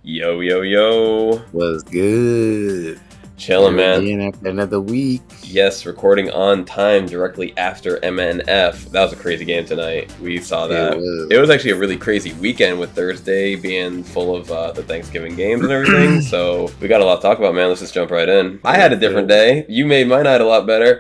Yo, yo, yo. Was good. Chilling, Here man. again after another week. Yes, recording on time directly after MNF. That was a crazy game tonight. We saw that. It was actually a really crazy weekend with Thursday being full of the Thanksgiving games and everything. So we got a lot to talk about, man. Let's just jump right in. I had a different day. You made my night a lot better.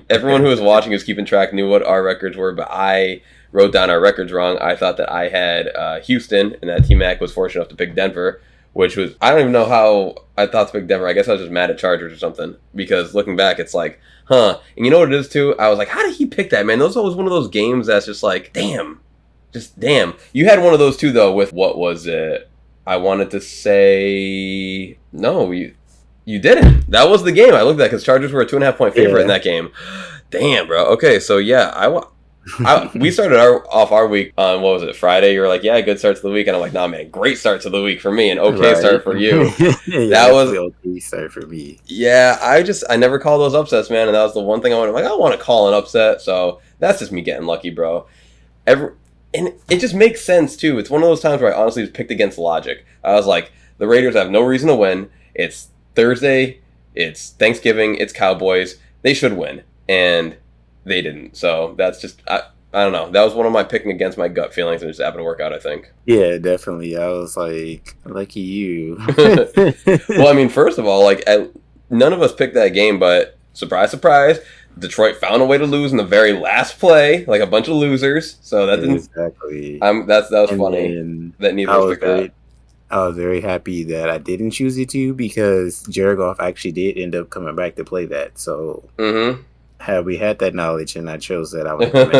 Everyone who was watching, who was keeping track, knew what our records were, but I wrote down our records wrong. I thought that I had Houston and that T-Mac was fortunate enough to pick Denver, which was, I don't even know how I thought to pick Denver. I guess I was just mad at Chargers or something, because looking back, it's like, and you know what it is too? I was like, how did he pick that, man? Those always one of those games that's just like, damn. You had one of those too, though, with, what was it? I wanted to say, no, you didn't. That was the game I looked at, because Chargers were a 2.5-point favorite in that game. Damn, bro. Okay, so yeah, we started off our week on, what was it, Friday? You were like, yeah, good start to the week. And I'm like, nah, man, great start to the week for me and okay start for you. That was the okay start for me. Yeah, I never call those upsets, man. And that was the one thing I want to call an upset. So that's just me getting lucky, bro. And it just makes sense, too. It's one of those times where I honestly just picked against logic. I was like, the Raiders have no reason to win. It's Thursday. It's Thanksgiving. It's Cowboys. They should win. And they didn't. So that's just, I don't know. That was one of my picking against my gut feelings, and it just happened to work out, I think. Yeah, definitely. I was like, lucky you. Well, I mean, first of all, none of us picked that game, but surprise, surprise, Detroit found a way to lose in the very last play, like a bunch of losers. So that didn't exactly. That was funny. That neither of us picked that. I was very happy that I didn't choose it too, because Jared Goff actually did end up coming back to play that. So. Mm-hmm. Had we had that knowledge and I chose that, I would have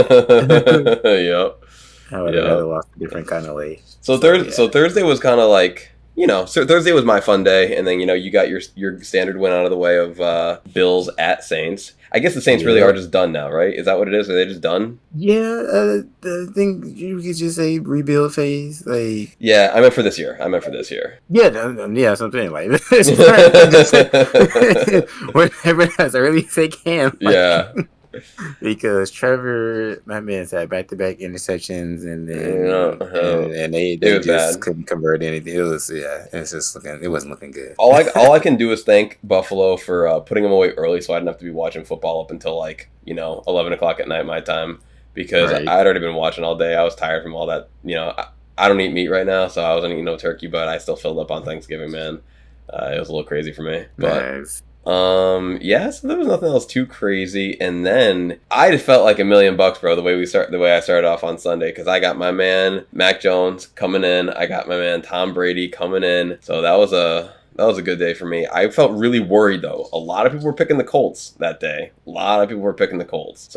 Yep. I would have lost a different kind of way. So Thursday was kind of like, so Thursday was my fun day, and then, you got your standard win out of the way of Bills at Saints. I guess the Saints really are just done now, right? Is that what it is? Are they just done? Yeah, I think you could just say rebuild phase. Like, yeah, I meant for this year. Yeah, that's what I'm saying. Like, whenever as early as they can. Like, yeah. Because Trevor, my man's had back-to-back interceptions, and then and they just couldn't convert anything. It wasn't looking good. All I can do is thank Buffalo for putting them away early, so I didn't have to be watching football up until 11 o'clock at night my time, because I'd already been watching all day. I was tired from all that. I don't eat meat right now, so I wasn't eating no turkey, but I still filled up on Thanksgiving, man. It was a little crazy for me, but. Nice. So there was nothing else too crazy, and then I just felt like $1 million, bro, the way I started off on Sunday, because I got my man Mac Jones coming in, I got my man Tom Brady coming in, so that was a good day for me. I felt really worried, though. A lot of people were picking the Colts that day. So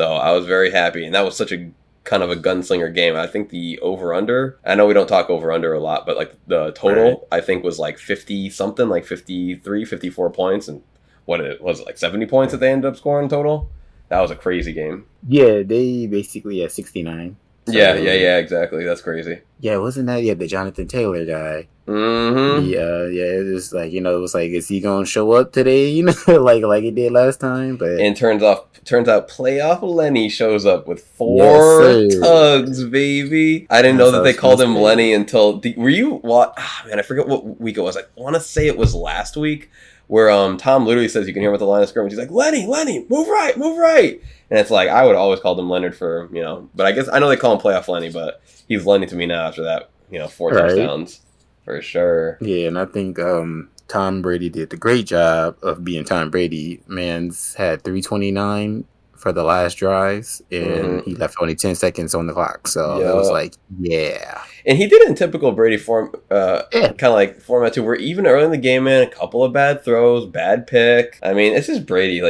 I was very happy, and that was such a kind of a gunslinger game. I think the over-under, I know we don't talk over-under a lot, but the total, I think, was 50 something, 53, 54 points, and what it was, 70 points that they ended up scoring total. That was a crazy game. Yeah, they basically had 69. So yeah, exactly. That's crazy. Yeah, wasn't that the Jonathan Taylor guy? Mm-hmm. Yeah, it was it was is he gonna show up today? Like he did last time? But turns out playoff Lenny shows up with 4 tugs, baby. I didn't know that they called him Lenny until were you what? Man, I forget what week it was. I want to say it was last week, where Tom literally says, you can hear him at the line of scrimmage, he's like, Lenny, move right. And it's like, I would always call him Leonard for, but I guess I know they call him playoff Lenny, but he's Lenny to me now after that, 4 touchdowns for sure. Yeah, and I think Tom Brady did the great job of being Tom Brady. Man's had 329 for the last drives, and he left only 10 seconds on the clock. So it was yeah. And he did it in typical Brady form, kind of format too, where even early in the game, man, a couple of bad throws, bad pick. I mean, it's just Brady.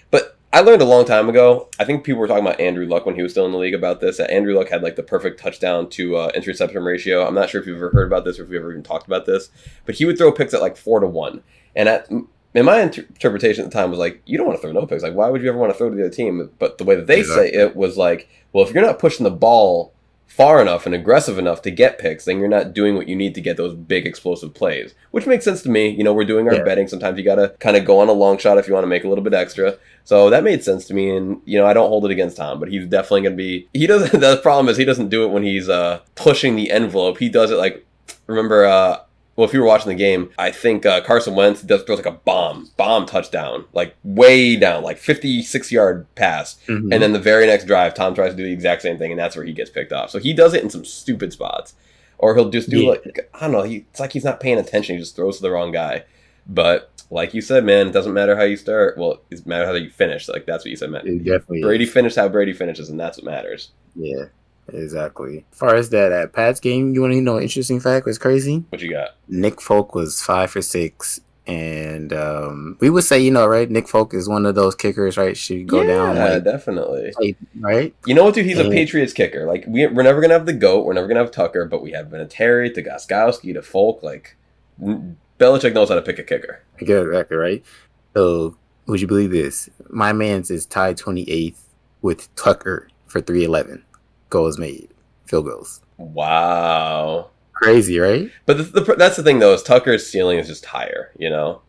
But I learned a long time ago, I think people were talking about Andrew Luck when he was still in the league about this, that Andrew Luck had the perfect touchdown to interception ratio. I'm not sure if you've ever heard about this or if we've ever even talked about this, but he would throw picks at 4-1. And in my interpretation at the time was you don't want to throw no picks. Why would you ever want to throw to the other team? But the way that they say it was well, if you're not pushing the ball far enough and aggressive enough to get picks, then you're not doing what you need to get those big explosive plays, which makes sense to me. We're doing our betting. Sometimes you got to kind of go on a long shot if you want to make a little bit extra. So that made sense to me. And, I don't hold it against Tom, but he's definitely going to be, the problem is he doesn't do it when he's pushing the envelope. He does it remember Well, if you were watching the game, I think Carson Wentz throws like a bomb touchdown, like way down, like 56-yard pass. Mm-hmm. And then the very next drive, Tom tries to do the exact same thing, and that's where he gets picked off. So he does it in some stupid spots. Or he'll just do like, I don't know, it's like he's not paying attention. He just throws to the wrong guy. But like you said, man, it doesn't matter how you start. Well, it matters how you finish. Like, that's what you said, man. It definitely Brady finished how Brady finishes, and that's what matters. Yeah. Exactly. As far as that Pats game, you want to know an interesting fact? Was crazy. What you got? Nick Folk was 5 for 6, and we would say, right? Nick Folk is one of those kickers, right? Should go down. Yeah, definitely. Right. You know what, dude? He's a Patriots kicker. Like we're never gonna have the GOAT. We're never gonna have Tucker, but we have Vinatieri to Gostkowski to Folk. Like Belichick knows how to pick a kicker. Yeah, exactly right. So would you believe this? My man's is tied 28th with Tucker for 311. Goals made, field goals. Wow, crazy, right? But that's the thing, though, is Tucker's ceiling is just higher.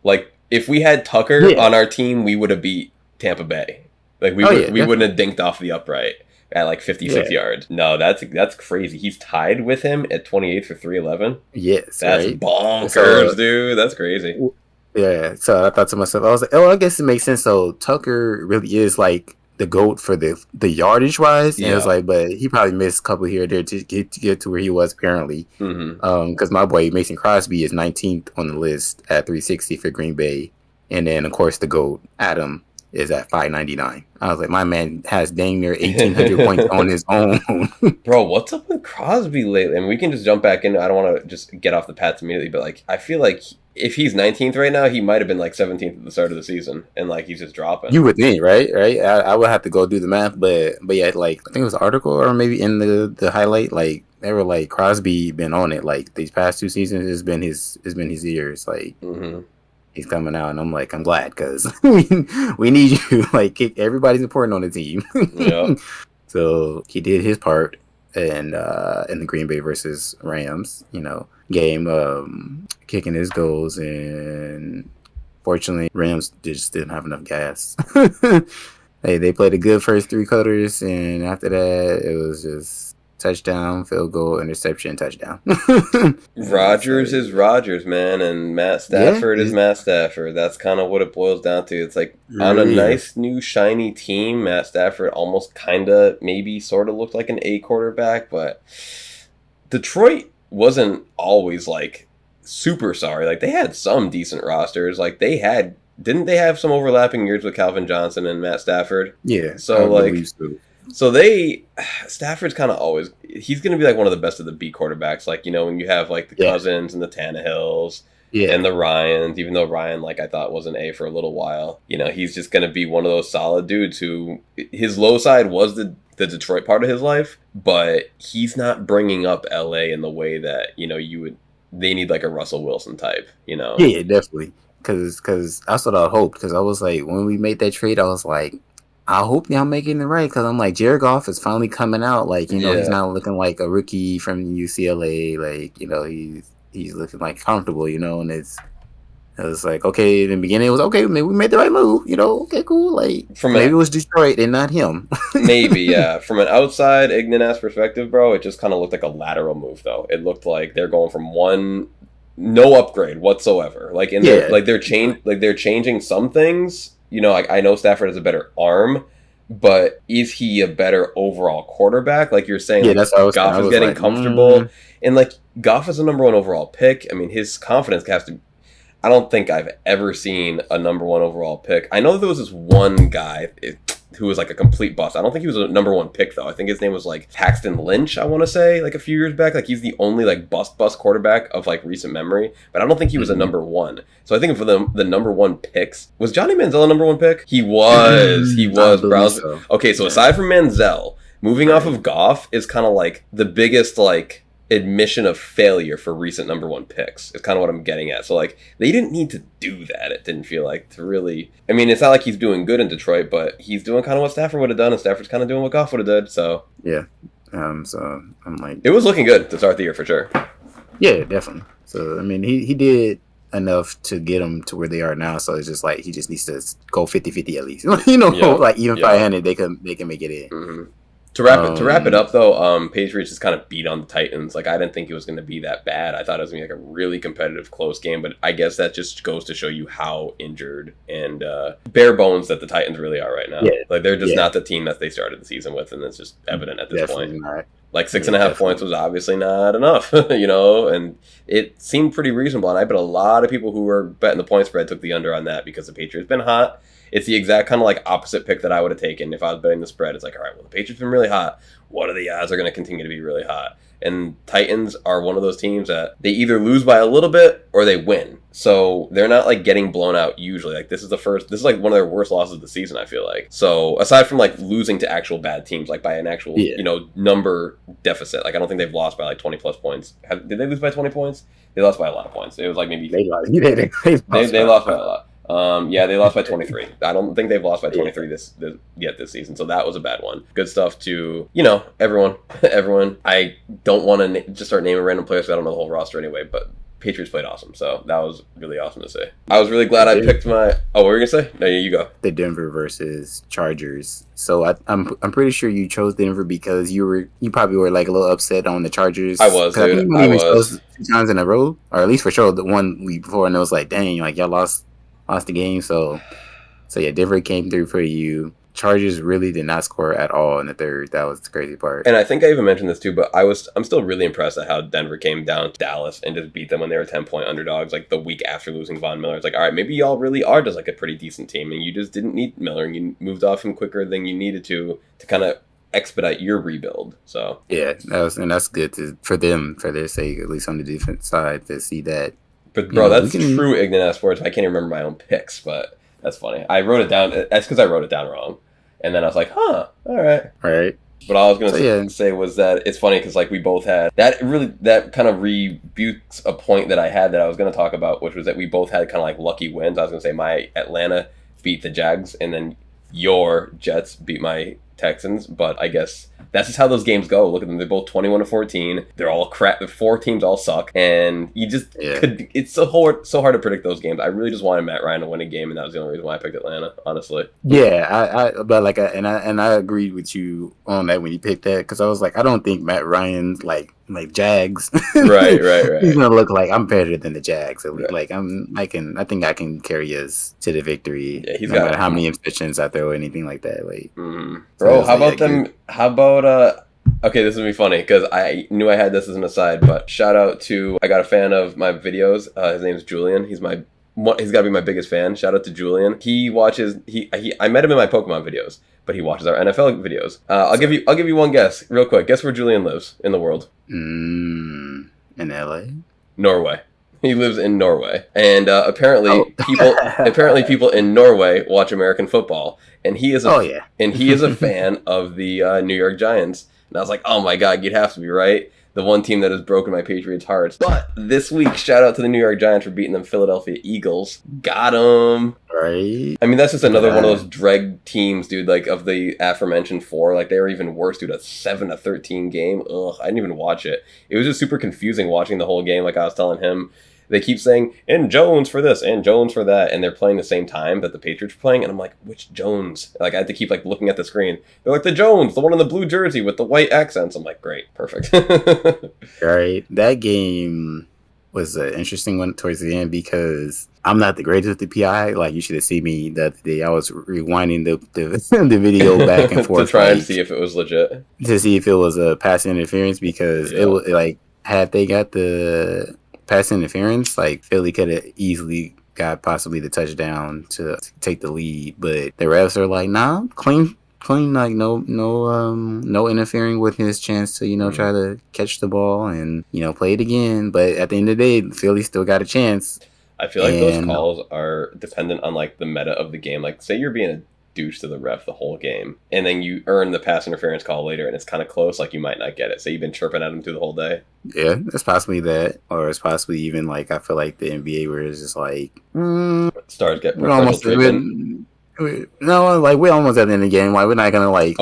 Like if we had Tucker on our team, we would have beat Tampa Bay. Like we wouldn't have dinked off the upright at like 56 yards. No, that's crazy. He's tied with him at 28 for 311. Yes, that's bonkers, dude. That's crazy. Yeah. So I thought to myself, I was like, I guess it makes sense. So Tucker really is like the GOAT for the yardage wise. And it was like, but he probably missed a couple here or there to get to where he was apparently. Because my boy Mason Crosby is 19th on the list at 360 for Green Bay. And then of course the GOAT, Adam, is at 599. I was like, my man has dang near 1,800 points on his own. Bro, what's up with Crosby lately? I mean, we can just jump back in. I don't want to just get off the Pats immediately, but like, I feel like if he's 19th right now, he might have been like 17th at the start of the season, and like he's just dropping. You would think, right? I would have to go do the math, but yeah, like I think it was an article or maybe in the highlight, like they were like Crosby been on it like these past 2 seasons has been his years, like he's coming out, and I'm like, I'm glad because we need you. Like everybody's important on the team. Yeah. So he did his part, and in the Green Bay versus Rams, game, kicking his goals, and fortunately Rams just didn't have enough gas. They played a good first 3 quarters, and after that it was just touchdown, field goal, interception, touchdown. Rodgers is Rodgers, man, and Matt Stafford is Matt Stafford. That's kind of what it boils down to. It's like on a nice new shiny team, Matt Stafford almost kind of maybe sort of looked like an A quarterback, but Detroit wasn't always like super sorry. Like they had some decent rosters. Like didn't they have some overlapping years with Calvin Johnson and Matt Stafford? Yeah. So Stafford's kind of always, he's going to be like one of the best of the B quarterbacks. Like, when you have like the Cousins and the Tannehills and the Ryans, even though Ryan, like I thought was an A for a little while, he's just going to be one of those solid dudes who his low side was the Detroit part of his life, but he's not bringing up LA in the way that, they need like a Russell Wilson type, Yeah, definitely. Cause that's what I hoped. Cause I was like, when we made that trade, I was like, I hope y'all making it right, because I'm like, Jared Goff is finally coming out. Like, he's not looking like a rookie from UCLA. Like, he's looking like comfortable, and it was like, okay, in the beginning it was okay, maybe we made the right move, okay, cool. Like, maybe it was Detroit and not him. Maybe, yeah. From an outside Ign'ant perspective, bro, it just kind of looked like a lateral move, though. It looked like they're going from no upgrade whatsoever. Like they're changing some things. I know Stafford has a better arm, but is he a better overall quarterback? Like you're saying, that's what I was Goff saying. is getting comfortable. And like Goff is a number 1 overall pick. I mean, his confidence has to. I don't think I've ever seen a number 1 overall pick. I know that there was this one guy who was like a complete bust. I don't think he was a number 1 pick though. I think his name was like Paxton Lynch, I want to say, like a few years back. Like he's the only like bust quarterback of like recent memory, but I don't think he was a number 1. So I think for the number 1 picks, was Johnny Manziel a number 1 pick? He was Browns. So. Okay, so aside from Manziel, moving off of Goff is kind of like the biggest like admission of failure for recent number 1 picks is kind of what I'm getting at. So like they didn't need to do that. It didn't feel like to really. I mean, it's not like he's doing good in Detroit, but he's doing kind of what Stafford would have done, and Stafford's kind of doing what Goff would have done. So yeah, so I'm like, it was looking good to start the year for sure. Yeah, definitely. So I mean, he did enough to get them to where they are now. So it's just like he just needs to go 50-50 at least. Like even 500, they can make it in. To wrap it up though, Patriots just kind of beat on the Titans. Like I didn't think it was going to be that bad. I thought it was going to be like a really competitive, close game. But I guess that just goes to show you how injured and bare bones that the Titans really are right now. Yeah. Like they're just not the team that they started the season with, and it's just evident at this point. Not. Like 6.5 points was obviously not enough, and it seemed pretty reasonable. And I bet a lot of people who were betting the point spread took the under on that because the Patriots been hot. It's the exact kind of like opposite pick that I would have taken if I was betting the spread. It's like, all right, well, the Patriots been really hot. What are the odds they're going to continue to be really hot? And Titans are one of those teams that they either lose by a little bit or they win. So they're not like getting blown out usually. Like this is like one of their worst losses of the season, I feel like. So aside from like losing to actual bad teams, like by an actual, number deficit, like I don't think they've lost by like 20 plus points. Did they lose by 20 points? They lost by a lot of points. It was like maybe... They lost by a lot. They lost by 23. I don't think they've lost by 23 this season, so that was a bad one. Good stuff to, everyone. I don't want to just start naming random players because I don't know the whole roster anyway, but Patriots played awesome, so that was really awesome to say. I was really glad I picked my... Oh, what were you going to say? No, you go. The Denver versus Chargers. So I'm pretty sure you chose Denver because you probably were like a little upset on the Chargers. I was, dude. I was. 2 times in a row, or at least for sure the one week before, and it was like, dang, like y'all lost the game. So yeah, Denver came through for you. Chargers really did not score at all in the third. That was the crazy part. And I think I even mentioned this too, but I'm still really impressed at how Denver came down to Dallas and just beat them when they were 10-point underdogs, like the week after losing Von Miller. It's like, all right, maybe y'all really are just like a pretty decent team, and you just didn't need Miller, and you moved off him quicker than you needed to kind of expedite your rebuild. So yeah, that's good for them, for their sake, at least on the defense side, to see that. But bro, that's true Ign'ant sports. I can't even remember my own picks, but that's funny. I wrote it down. That's because I wrote it down wrong. And then I was like, all right. But all I was going to say was that it's funny because like we both had that kind of rebukes a point that I had that I was going to talk about, which was that we both had kind of like lucky wins. I was going to say my Atlanta beat the Jags and then your Jets beat my Texans, but I guess that's just how those games go. Look at them; they're both 21-14. They're all crap. The 4 teams all suck, and you just could. It's so hard to predict those games. I really just wanted Matt Ryan to win a game, and that was the only reason why I picked Atlanta. Honestly, I agreed with you on that when you picked that because I was like, I don't think Matt Ryan's like Jags. Right. He's gonna look like I'm better than the Jags. Like I think I can carry us to the victory. Yeah, he's no matter how many infections I throw or anything like that. Like, bro, how about them? How about Okay, this is gonna be funny because I knew I had this as an aside, but shout out to I got a fan of my videos. His name's Julian. He's got to be my biggest fan. Shout out to Julian. He watches. I met him in my Pokemon videos, but he watches our NFL videos. I'll give you one guess, real quick. Guess where Julian lives in the world? In LA. Norway. He lives in Norway, and apparently people in Norway watch American football, and he is a fan of the New York Giants. And I was like, oh my god, you'd have to be right. The one team that has broken my Patriots' hearts. But this week, shout out to the New York Giants for beating them Philadelphia Eagles. Got them. Right. I mean, that's just another one of those dreg teams, dude, like of the aforementioned 4. Like, they were even worse, dude, a 7-13 game. Ugh, I didn't even watch it. It was just super confusing watching the whole game, like I was telling him. They keep saying, and Jones for this, and Jones for that, and they're playing the same time that the Patriots are playing, and I'm like, which Jones? Like, I had to keep, like, looking at the screen. They're like, the Jones, the one in the blue jersey with the white accents. I'm like, great, perfect. Right. That game was an interesting one towards the end because I'm not the greatest at the PI. Like, you should have seen me the other day. I was rewinding the video back and forth. To try and see if it was legit. To see if it was a pass interference because it was, like, had they got the pass interference, like Philly could have easily got possibly the touchdown to take the lead, but the refs are like, nah, clean, like no interfering with his chance to try to catch the ball and play it again. But at the end of the day, Philly still got a chance. I feel like those calls are dependent on like the meta of the game. Like, say you're being a douche to the ref the whole game, and then you earn the pass interference call later, and it's kind of close. Like, you might not get it. So you've been chirping at him through the whole day. Yeah, it's possibly that, or it's possibly even like I feel like the NBA where it's just like stars get almost no, like we're almost at the end of the game. Like, we're not gonna right.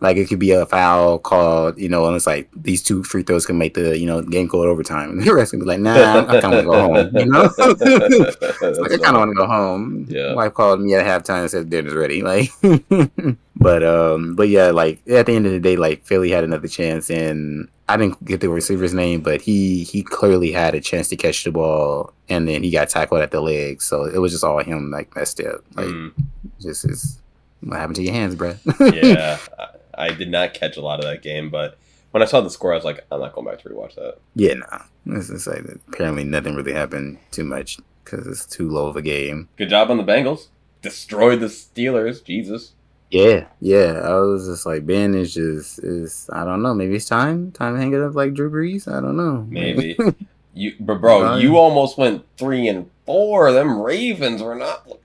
Like it could be a foul called, and it's like these 2 free throws can make the game go to overtime, and the rest can be like, nah, I kind of want to go home. It's like, I kind of want to go home. Yeah, wife called me at halftime and said dinner's ready. Like, But yeah, like at the end of the day, like Philly had another chance, and I didn't get the receiver's name, but he clearly had a chance to catch the ball, and then he got tackled at the leg, so it was just all him like messed up. Like, just is what happened to your hands, bro? Yeah, I did not catch a lot of that game, but when I saw the score, I was like, I'm not going back to rewatch that. Yeah, no, it's just like apparently nothing really happened too much because it's too low of a game. Good job on the Bengals. Destroyed the Steelers. Jesus. Yeah. I was just like, Ben is I don't know. Maybe it's time to hang it up like Drew Brees. I don't know. Maybe. You almost went 3-4. Them Ravens were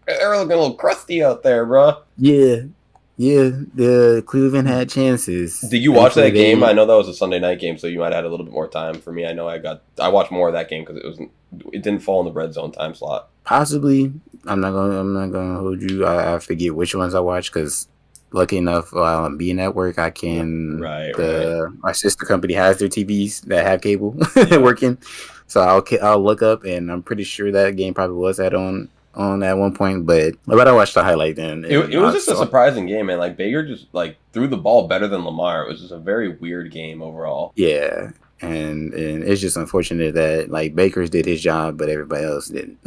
they're looking a little crusty out there, bro. Yeah. The Cleveland had chances. Did you watch that game? I know that was a Sunday night game, so you might have had a little bit more time. For me, I know I watched more of that game because it didn't fall in the red zone time slot. Possibly. I'm not gonna hold you. I forget which ones I watched because, lucky enough, while I'm being at work, I can. Right. Our sister company has their TVs that have cable working, so I'll look up, and I'm pretty sure that game probably was on at one point, but I watched the highlight then. It was just a surprising game, man. Like Baker just like threw the ball better than Lamar. It was just a very weird game overall. Yeah. And it's just unfortunate that like Baker's did his job, but everybody else didn't.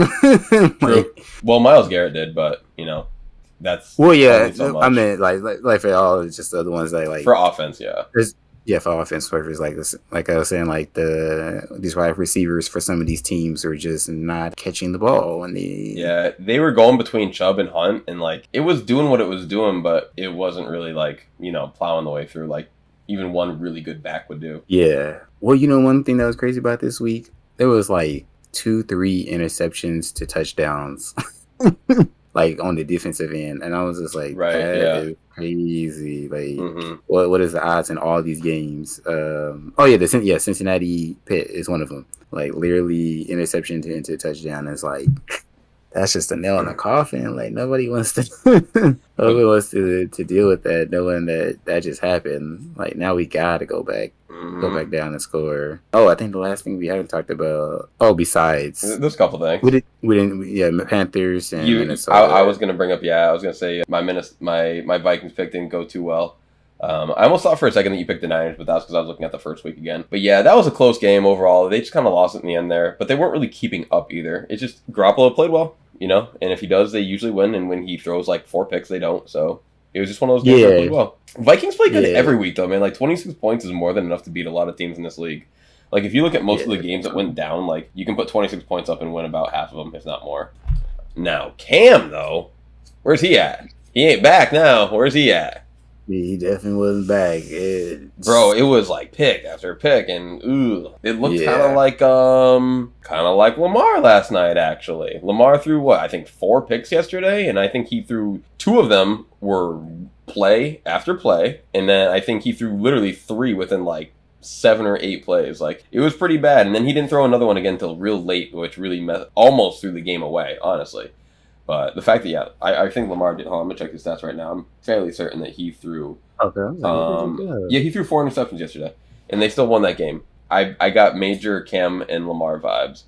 True. Well, Myles Garrett did, but that's yeah. So I mean, like for all, it's just the other ones that like for offense, yeah. Yeah, for offense purposes, like this, like I was saying, like these wide receivers for some of these teams are just not catching the ball, and they were going between Chubb and Hunt, and like it was doing what it was doing, but it wasn't really like plowing the way through like even one really good back would do. Yeah. Well, one thing that was crazy about this week, there was like 2-3 interceptions to touchdowns, like on the defensive end, and I was just like, that is crazy. Like, what is the odds in all these games? Cincinnati Pitt is one of them. Like, literally interception into touchdown is like. That's just a nail in the coffin. Like nobody wants to deal with that, knowing that just happened. Like now we gotta go back down and score. Oh, I think the last thing we haven't talked about. Oh, besides there's a couple things we didn't. Panthers and Minnesota. I was gonna bring up. Yeah, I was gonna say my Vikings pick didn't go too well. I almost thought for a second that you picked the Niners, but that's because I was looking at the first week again. But yeah, that was a close game overall. They just kind of lost it in the end there, but they weren't really keeping up either. It's just Garoppolo played well, and if he does, they usually win, and when he throws like 4 picks, they don't. So it was just one of those games that played well. Vikings play good every week, though, man. Like 26 points is more than enough to beat a lot of teams in this league. Like if you look at most of the games that went down, like you can put 26 points up and win about half of them, if not more. Now Cam, though, where's he at? He ain't back now. Where's he at? He definitely wasn't back. Bro, it was like pick after pick, and it looked kind of like Lamar last night. Actually, Lamar threw I think 4 picks yesterday, and I think he threw 2 of them were play after play, and then I think he threw literally 3 within like 7 or 8 plays. Like it was pretty bad, and then he didn't throw another one again until real late, which really almost threw the game away, honestly. But the fact that, I think Lamar did. Hold on, I'm going to check his stats right now. I'm fairly certain that he threw. Okay. He threw 4 interceptions yesterday, and they still won that game. I got major Cam and Lamar vibes.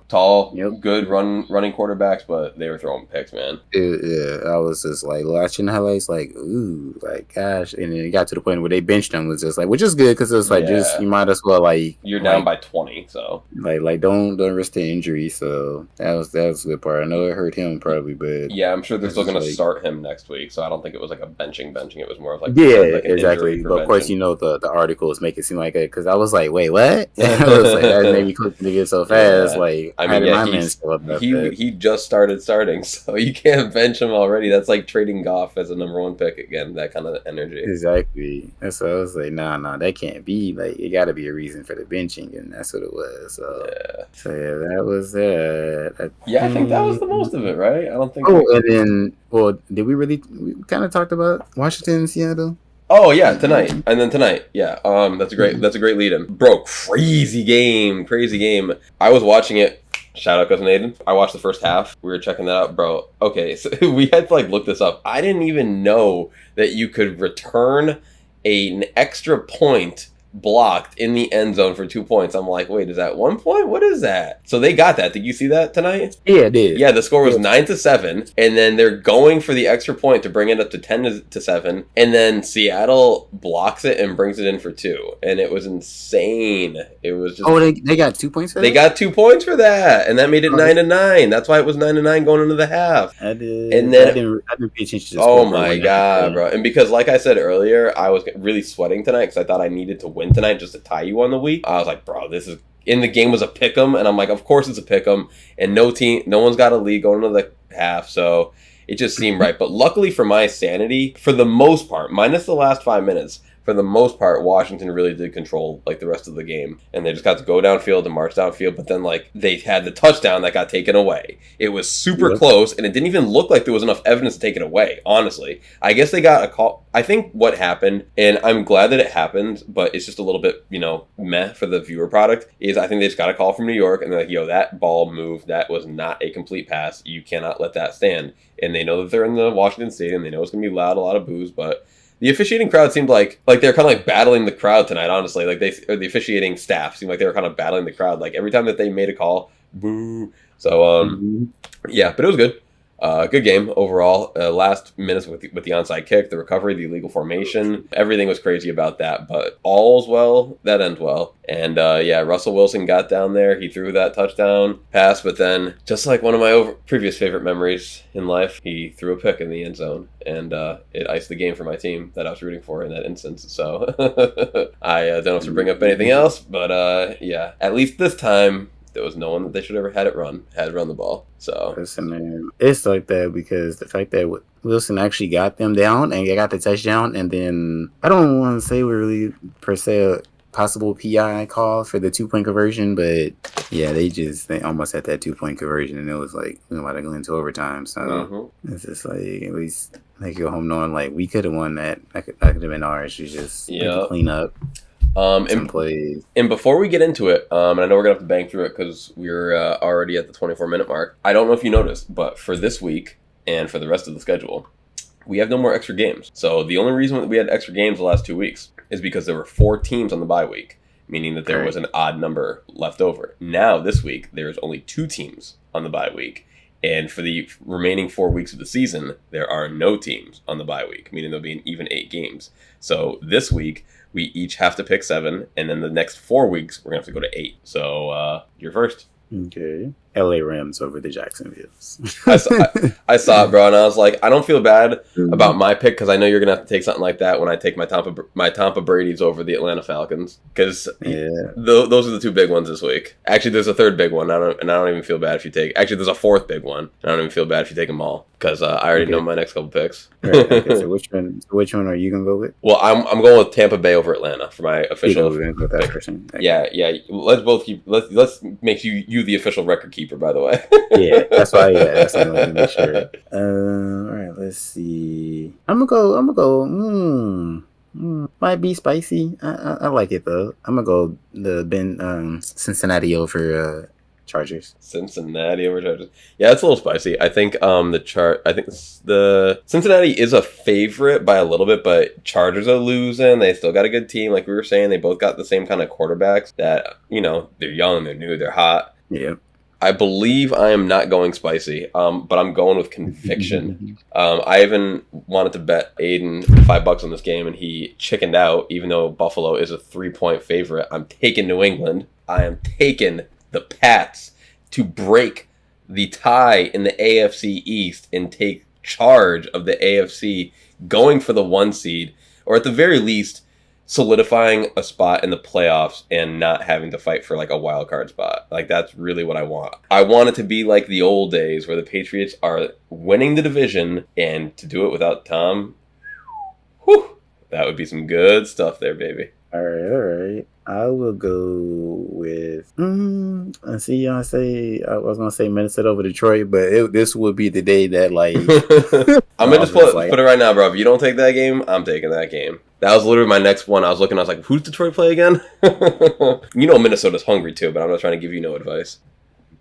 Tall, good running quarterbacks, but they were throwing picks, man. Yeah, I was just like watching highlights, like like gosh, and then it got to the point where they benched him. Was just like, which is good because it's like just you might as well like you're down by 20, so like don't risk the injury. So that was the good part. I know it hurt him probably, but yeah, I'm sure they're still going to start him next week. So I don't think it was like a benching. It was more of like exactly. But of course, the articles make it seem like it because I was like, wait, what? I was like, that made me click the video so fast. Like I mean, he just started starting, so you can't bench him already. That's like trading Goff as a number 1 pick again. That kind of energy. Exactly. And so I was like, nah, that can't be. Like, it got to be a reason for the benching, and that's what it was. So that was it. I think that was the most of it, right? I don't think. And then, did we really? We kind of talked about Washington and Seattle. Oh yeah, tonight. Yeah. That's a great lead-in. Bro, crazy game. I was watching it. Shout out cousin Aiden. I watched the first half. We were checking that out, bro. Okay, so we had to look this up. I didn't even know that you could return an extra point blocked in the end zone for 2 points. I'm like, wait, is that 1 point? What is that? So they got that. Did you see that tonight? Yeah, it did. Yeah, the score was 9-7, and then they're going for the extra point to bring it up to 10-7, and then Seattle blocks it and brings it in for 2, and it was insane. It was just they got 2 points for that? They got 2 points for that, and that made it 9-9. That's why it was 9-9 going into the half. I did. And then I didn't pay attention to the score. Oh my god, bro! And because, like I said earlier, I was really sweating tonight because I thought I needed to win tonight just to tie you on the week. I was like, bro, this is. In the game was a pick'em, and I'm like, of course it's a pick'em, and no one's got a lead going into the half, so it just seemed right. But luckily for my sanity, for the most part, minus the last 5 minutes, for the most part, Washington really did control like the rest of the game, and they just got to go downfield and march downfield. But then like they had the touchdown that got taken away. It was super close, and it didn't even look like there was enough evidence to take it away. Honestly, I guess they got a call. I think what happened, and I'm glad that it happened, but it's just a little bit meh for the viewer product. Is I think they just got a call from New York, and they're like, "Yo, that ball moved. That was not a complete pass. You cannot let that stand." And they know that they're in the Washington Stadium. They know it's gonna be loud, a lot of boos, but. The officiating crowd seemed like they're kind of like battling the crowd tonight, honestly. Like the officiating staff seemed like they were kind of battling the crowd. Like every time that they made a call, boo. So, yeah, but it was good. Good game overall. Last minutes with the onside kick, the recovery, the illegal formation. Everything was crazy about that, but all's well that ends well. And yeah, Russell Wilson got down there. He threw that touchdown pass, but then just like one of my previous favorite memories in life, he threw a pick in the end zone, and it iced the game for my team that I was rooting for in that instance. So I don't have to bring up anything else, but yeah, at least this time. There was no one that they should ever had run the ball. So listen, man, it's like that because the fact that Wilson actually got them down and got the touchdown, and then I don't want to say we're really per se a possible PI call for the 2-point conversion, but yeah, they almost had that 2-point conversion, and it was like we might have gone into overtime. So it's just like at least like go home knowing like we could have won that. That could have been ours. We just clean up. And before we get into it, and I know we're going to have to bang through it because we're already at the 24-minute mark. I don't know if you noticed, but for this week and for the rest of the schedule, we have no more extra games. So the only reason that we had extra games the last 2 weeks is because there were 4 teams on the bye week, meaning that there was an odd number left over. Now, this week, there's only 2 teams on the bye week. And for the remaining 4 weeks of the season, there are no teams on the bye week, meaning there'll be an even 8 games. So this week, we each have to pick 7, and then the next 4 weeks, we're going to have to go to 8. So you're first. Okay. LA Rams over the Jacksonvilles. I saw it, bro, and I was like, I don't feel bad about my pick because I know you're gonna have to take something like that when I take my Tampa Brady's over the Atlanta Falcons because those are the 2 big ones this week. Actually, there's a third big one. I don't even feel bad if you take. Actually, there's a 4th big one. I don't even feel bad if you take them all because I already know my next couple picks. Right, okay, so which one are you gonna go with? Well, I'm going with Tampa Bay over Atlanta for my official. With that person. Okay. Yeah. Let's make you the official record keeper. By the way, that's why. Yeah, that's what I want to make sure. All right, let's see. I'm gonna go. Might be spicy. I like it though. I'm gonna go the Cincinnati over Chargers. Cincinnati over Chargers. Yeah, it's a little spicy. I think the Cincinnati is a favorite by a little bit, but Chargers are losing. They still got a good team, like we were saying. They both got the same kind of quarterbacks that they're young, they're new, they're hot. Yeah. I believe I am not going spicy, but I'm going with conviction. I even wanted to bet Aiden $5 on this game, and he chickened out, even though Buffalo is a 3-point favorite. I'm taking New England. I am taking the Pats to break the tie in the AFC East and take charge of the AFC, going for the 1 seed, or at the very least, solidifying a spot in the playoffs and not having to fight for like a wild card spot. Like that's really what I want. I want it to be like the old days where the Patriots are winning the division, and to do it without Tom, that would be some good stuff there, baby. All right. I will go with. I see y'all say I was gonna say Minnesota over Detroit, but this would be the day that like I'm gonna just put it right now, bro. If you don't take that game, I'm taking that game. That was literally my next one. I was like, who's Detroit play again? Minnesota's hungry too, but I'm not trying to give you no advice.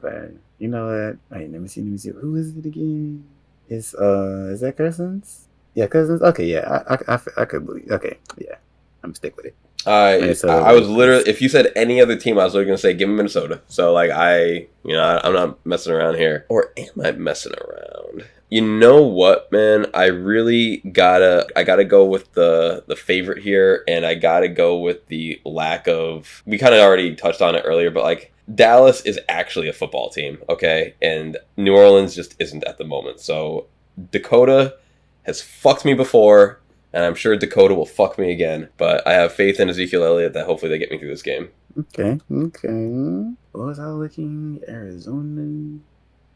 But you know what? Wait, let me see. Who is it again? Is that Cousins? Yeah, Cousins. Okay, yeah, I could believe. Okay, yeah, I'm stick with it. I was literally, if you said any other team, I was literally going to say, give me Minnesota. So, like, I'm not messing around here. Or am I messing around? You know what, man? I really gotta go with the favorite here, and I gotta go with the lack of, we kind of already touched on it earlier, but, like, Dallas is actually a football team, okay? And New Orleans just isn't at the moment. So, Dakota has fucked me before, and I'm sure Dakota will fuck me again. But I have faith in Ezekiel Elliott that hopefully they get me through this game. Okay. What was I looking? Arizona?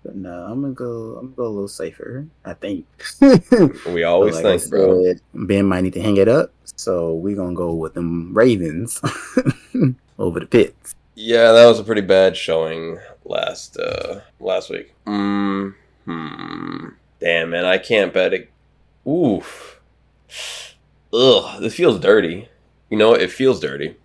But no, I'm gonna go a little safer, I think. We always think, bro. Ben might need to hang it up, so we're gonna go with them Ravens over the Pits. Yeah, that was a pretty bad showing last week. Damn, man, I can't bet it. Oof. Ugh, this feels dirty. You know what? It feels dirty.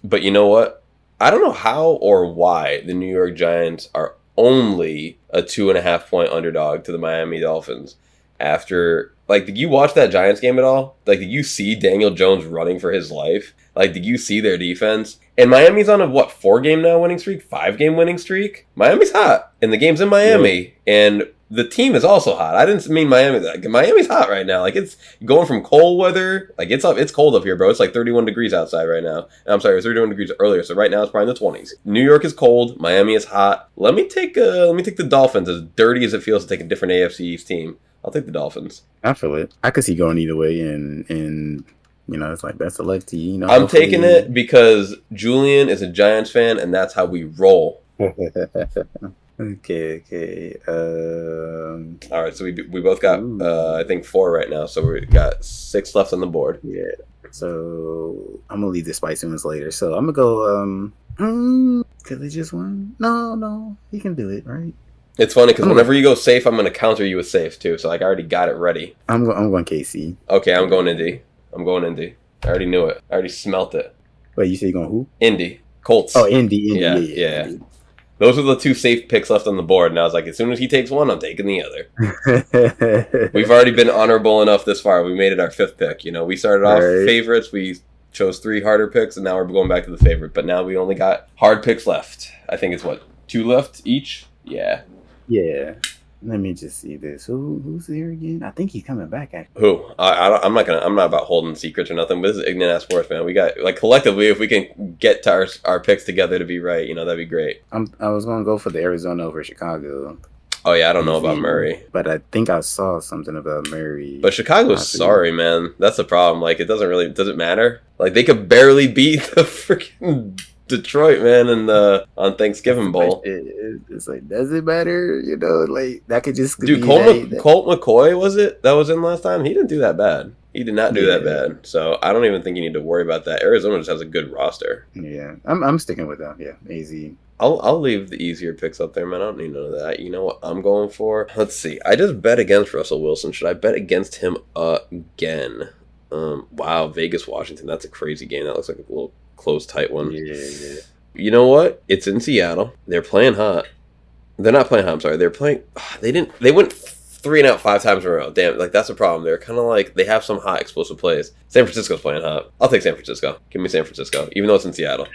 But you know what? I don't know how or why the New York Giants are only a 2.5 point underdog to the Miami Dolphins. After, like, did you watch that Giants game at all? Like, did you see Daniel Jones running for his life? Like, did you see their defense? And Miami's on a, 4-game now winning streak? 5-game winning streak? Miami's hot. And the game's in Miami. Yeah. And the team is also hot. I didn't mean Miami. Like, Miami's hot right now. Like, it's going from cold weather. Like, it's cold up here, bro. It's like 31 degrees outside right now. I'm sorry, it was 31 degrees earlier. So right now it's probably in the 20s. New York is cold. Miami is hot. Let me take the Dolphins, as dirty as it feels to take a different AFC East team. I'll take the Dolphins. I feel it. I could see going either way, and it's like that's a luck to you. I'm taking it because Julian is a Giants fan, and that's how we roll. Okay. All right, so we both got I think 4 right now, so we got 6 left on the board. Yeah. So I'm gonna leave the spicy ones later. So I'm gonna go. Could they just win? No, you can do it, right? It's funny because whenever you go safe, I'm gonna counter you with safe too. So like I already got it ready. I'm going KC. Okay, I'm going Indy. I already knew it. I already smelt it. Wait, you say you going who? Indy. Colts. Oh, Indy. Yeah. Indy. Those are the 2 safe picks left on the board, and I was like, as soon as he takes one, I'm taking the other. We've already been honorable enough this far. We made it our 5th pick. We started off favorites. We chose 3 harder picks, and now we're going back to the favorite. But now we only got hard picks left. I think it's 2 left each? Yeah. Yeah. Let me just see this. Who's here again? I think he's coming back. Actually. Who? I'm not about holding secrets or nothing. But this is Ign'ant Sports, man. We got collectively, if we can get to our picks together to be right, that'd be great. I was gonna go for the Arizona over Chicago. Oh yeah, I don't know about Murray, but I think I saw something about Murray. But Chicago's sorry, man. That's the problem. Like, it doesn't matter. Like, they could barely beat the freaking Detroit, man, and on Thanksgiving Bowl. It's like, does it matter? Like, that could just Dude, Colt McCoy, was it that was in last time? He didn't do that bad. He did not do that bad. So I don't even think you need to worry about that. Arizona just has a good roster. Yeah, I'm sticking with them. Yeah, easy. I'll leave the easier picks up there, man. I don't need none of that. You know what I'm going for? Let's see. I just bet against Russell Wilson. Should I bet against him again? Wow, Vegas, Washington. That's a crazy game. That looks like a little close, tight one. Yeah. You know what? It's in Seattle. They're playing hot. They're not playing hot. I'm sorry. They're playing. They went 3 and out 5 times in a row. Damn, like that's a problem. They're kind of like they have some hot explosive plays. San Francisco's playing hot. I'll take San Francisco. Give me San Francisco, even though it's in Seattle.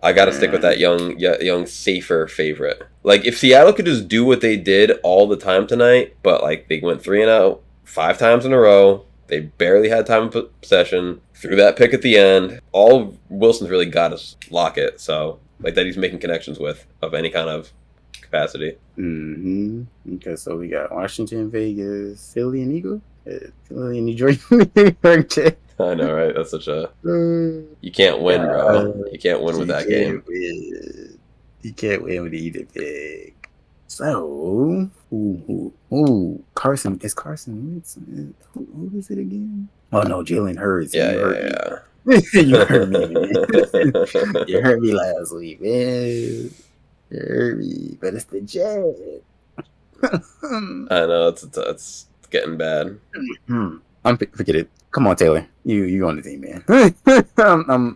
I got to stick with that young, safer favorite. Like if Seattle could just do what they did all the time tonight, but like they went 3 and out 5 times in a row. They barely had time of possession. Threw that pick at the end. All Wilson's really got is Lockett. So, like, that he's making connections with of any kind of capacity. Mm-hmm. Okay, so we got Washington, Vegas, Philly, and Eagle. Philly and New York. I know, right? That's such a... You can't win, bro. You can't win with that game. You can't win with either pick. So, Carson. Is Carson Wentz? Who is it again? Oh, no, Jalen Hurts. Yeah. You heard me, man. You heard me last week, man. You heard me. But it's the Jets. I know, it's getting bad. Forget it. Come on, Taylor. You on the team, man.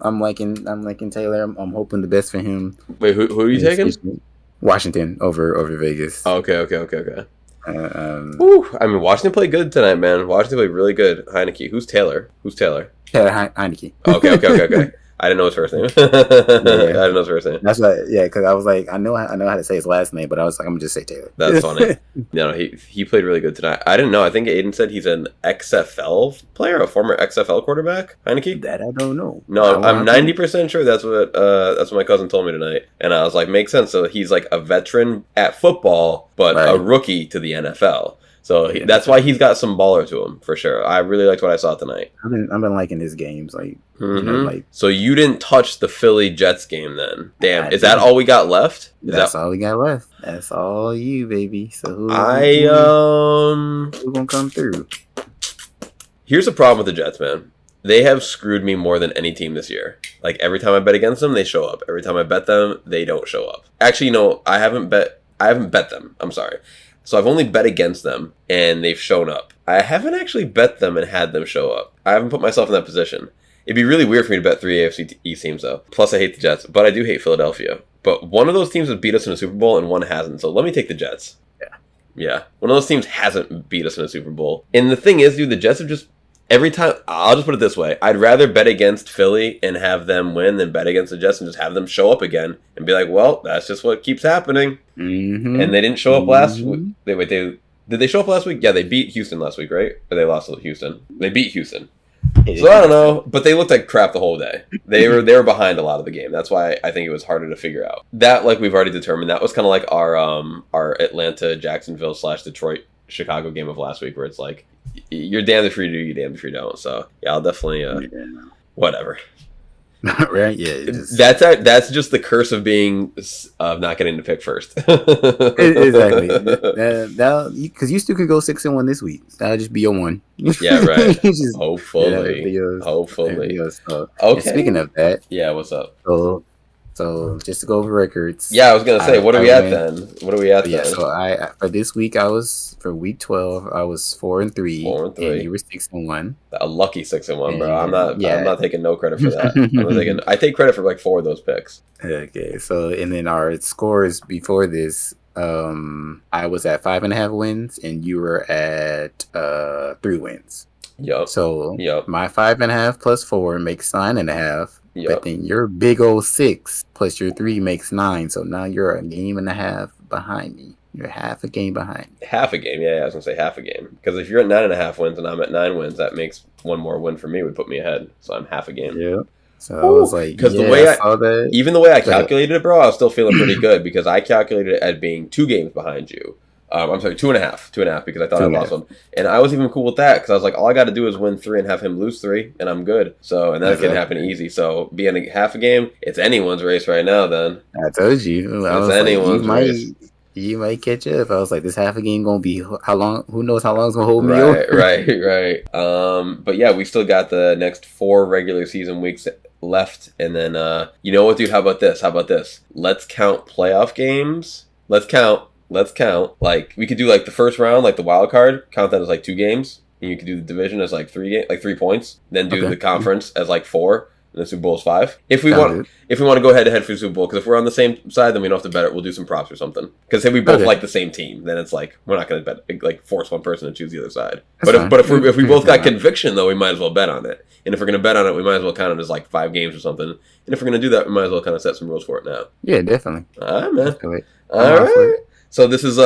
I'm liking Taylor. I'm hoping the best for him. Wait, who are you taking? Washington over Vegas. Oh, okay. I mean, Washington played good tonight, man. Washington played really good. Heineke. Who's Taylor? Taylor Heineke. Okay. I didn't know his first name. I didn't know his first name. That's right. Yeah, because I was like, I know how to say his last name, but I was like, I'm gonna just say Taylor. That's funny. No, he played really good tonight. I didn't know. I think Aiden said he's an XFL player, a former XFL quarterback. Heineke. That I don't know. No, I'm 90% sure that's what my cousin told me tonight, and I was like, makes sense. So he's like a veteran at football, but a rookie to the NFL. So that's why he's got some baller to him for sure. I really liked what I saw tonight. I've been liking his games, So you didn't touch the Philly Jets game then? Damn, is that all we got left? That's all we got left. That's all you, baby. So who's gonna come through? Here's the problem with the Jets, man. They have screwed me more than any team this year. Like every time I bet against them, they show up. Every time I bet them, they don't show up. Actually, no, I haven't bet them. I'm sorry. So I've only bet against them, and they've shown up. I haven't actually bet them and had them show up. I haven't put myself in that position. It'd be really weird for me to bet 3 AFC East teams, though. Plus, I hate the Jets, but I do hate Philadelphia. But one of those teams has beat us in a Super Bowl, and one hasn't. So let me take the Jets. Yeah. One of those teams hasn't beat us in a Super Bowl. And the thing is, dude, the Jets have just... Every time, I'll just put it this way. I'd rather bet against Philly and have them win than bet against the Jets and just have them show up again and be like, well, that's just what keeps happening. Mm-hmm. And they didn't show up last week. Did they show up last week? Yeah, they beat Houston last week, right? Or they lost to Houston? They beat Houston. So I don't know, but they looked like crap the whole day. They were behind a lot of the game. That's why I think it was harder to figure out. That, like we've already determined, that was kind of like our Atlanta, Jacksonville / Detroit, Chicago game of last week, where it's like, you're damned if you do, you're damned if you don't. So yeah, I'll definitely whatever. Right? Yeah. That's just the curse of not getting to pick first. Exactly. Because you still could go 6-1 this week. That'll just be your one. Yeah, right. Hopefully. Okay. And speaking of that, what's up? So just to go over records. Yeah, I was gonna say, what are we at then? So for this week, for week 12, I was 4-3. 4-3. And you were 6-1. A lucky 6-1, bro. I'm not taking no credit for that. I take credit for like 4 of those picks. Okay, so and then our scores before this, I was at 5.5 wins, and you were at 3 wins. Yep. So my 5.5 plus 4 makes 9.5. Yep. But then your big old 6 plus your 3 makes 9. So now you're a game and a half behind me. You're half a game behind me. Half a game, yeah. I was gonna say half a game because if you're at 9.5 wins and I'm at 9 wins, that makes one more win for me would put me ahead. So I'm half a game. Yeah. So I was like, because the way I calculated it, bro, I was still feeling pretty good because I calculated it as being 2 games behind you. I'm sorry, 2.5 because I thought I lost one. And I was even cool with that because I was like, all I got to do is win 3 and have him lose 3 and I'm good. So, and that can happen easy. So being a half a game, it's anyone's race right now then. I told you. It's anyone's race. You might catch up. I was like, this half a game going to be how long? Who knows how long it's going to hold me over? Right. But yeah, we still got the next 4 regular season weeks left. And then, you know what, dude? How about this? Let's count playoff games. Let's count. Like, we could do like the first round, like the wild card, count that as like 2 games. And you could do the division as like 3 points. Then do the conference as like 4. And the Super Bowl is 5. If we want to go head to head for the Super Bowl, because if we're on the same side, then we don't have to bet it. We'll do some props or something. Because if we both like the same team, then it's like we're not going to bet, like force one person to choose the other side. But if we both got conviction, though, we might as well bet on it. And if we're going to bet on it, we might as well count it as like 5 games or something. And if we're going to do that, we might as well kind of set some rules for it now. Yeah, definitely. All right, man. All right. So this is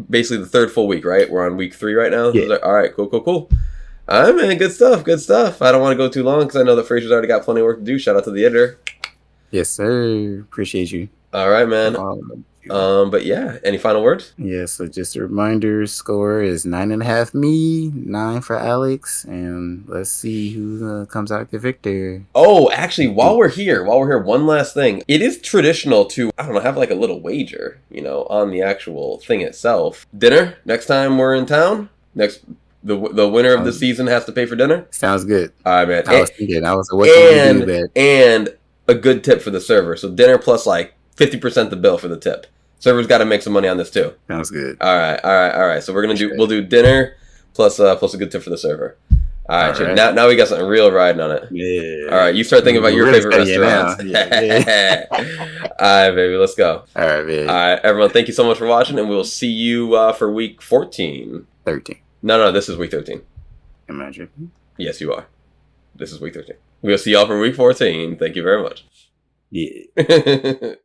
basically the 3rd full week, right? We're on week 3 right now. Yeah. All right, cool. All right, man, good stuff. I don't want to go too long because I know that Fraser's already got plenty of work to do. Shout out to the editor. Yes, sir. Appreciate you. All right, man. But yeah, any final words? Yeah, so just a reminder, score is 9.5 me, 9 for Alex, and let's see who comes out the victor. Oh, actually, while we're here, one last thing. It is traditional to, I don't know, have like a little wager, on the actual thing itself. Dinner, next time we're in town, the winner of the season has to pay for dinner. Sounds good. All right, man. And a good tip for the server. So dinner plus like 50% the bill for the tip. Server's got to make some money on this too. Sounds good. All right. So we'll do dinner plus a good tip for the server. All right. Now we got something real riding on it. Yeah. All right, you start thinking about your favorite restaurants. Yeah. All right, baby, let's go. All right, baby. All right, everyone, thank you so much for watching, and we'll see you for week 14. 13. No, this is week 13. Am I tripping? Yes, you are. This is week 13. We'll see y'all for week 14. Thank you very much. Yeah.